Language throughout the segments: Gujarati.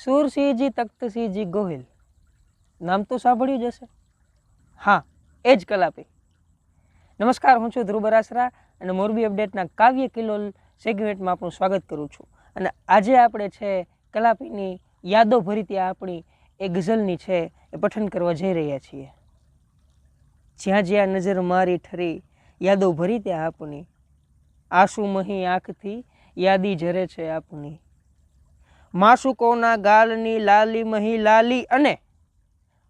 સુરસિંહજી તખ્તસિંહજી ગોહિલ નામ તો સાંભળ્યું જ હશે। હા, એ જ કલાપી। નમસ્કાર, હું છું ધ્રુવ બરાસરા અને મોરબી અપડેટના કાવ્ય કિલોલ સેગમેન્ટમાં આપણું સ્વાગત કરું છું। અને આજે આપણે છે કલાપીની યાદો ભરી આપણી એ ગઝલની છે એ પઠન કરવા જઈ રહ્યા છીએ। જ્યાં જ્યાં નજર મારી ઠરી યાદો ભરી ત્યાં આપની, આંસુ મહી આંખથી યાદી ઝરે છે આપની। માસુકોના ગાલની લાલી મહી લાલી અને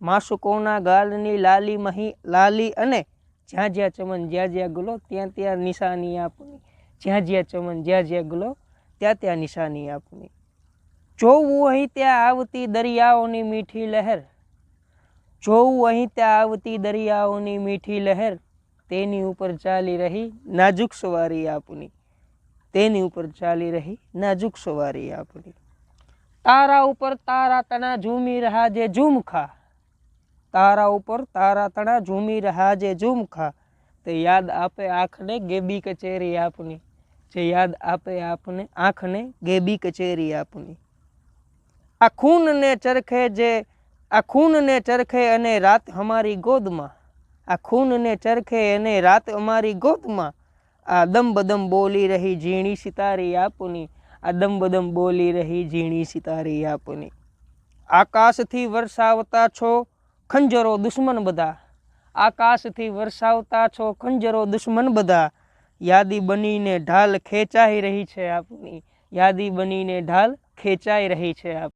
માસુકોના ગાલની લાલી મહી લાલી અને જ્યાં જ્યાં ચમન જ્યાં જ્યાં ગુલો ત્યાં ત્યાં નિશાની આપની। જ્યાં જ્યાં ચમન જ્યાં જ્યાં ગુલો ત્યાં ત્યાં નિશાની આપની। જોવું અહીં ત્યાં આવતી દરિયાઓની મીઠી લહેર, જોવું અહીં ત્યાં આવતી દરિયાઓની મીઠી લહેર, તેની ઉપર ચાલી રહી નાજુક સવારી આપની। તેની ઉપર ચાલી રહી નાજુક સવારી આપની। તારા ઉપર તારા તણા ઝૂમી રહ્યા જે ઝુમખા, તારા ઉપર તારા તણા ઝૂમી રહ્યા જે ઝુમખા, તે યાદ આપે આંખને ગેબી કચેરી આપની। જે યાદ આપે આપને આંખને ગેબી કચેરી આપની। આ ખૂનને ચરખે જે આ ખૂનને ચરખે અને રાત હમારી ગોદમાં, આ ખૂનને ચરખે અને રાત અમારી ગોદમાં, આ દમ બદમ બોલી રહી ઝીણી સિતારી આપની। આ દમ બદમ બોલી રહી ઝીણી સિતારી આપની। આકાશથી વરસાવતા છો ખંજરો દુશ્મન બધા, આકાશથી વરસાવતા છો ખંજરો દુશ્મન બધા, યાદી બનીને ઢાલ ખેંચાઈ રહી છે આપની। યાદી બનીને ઢાલ ખેંચાઈ રહી છે આપ।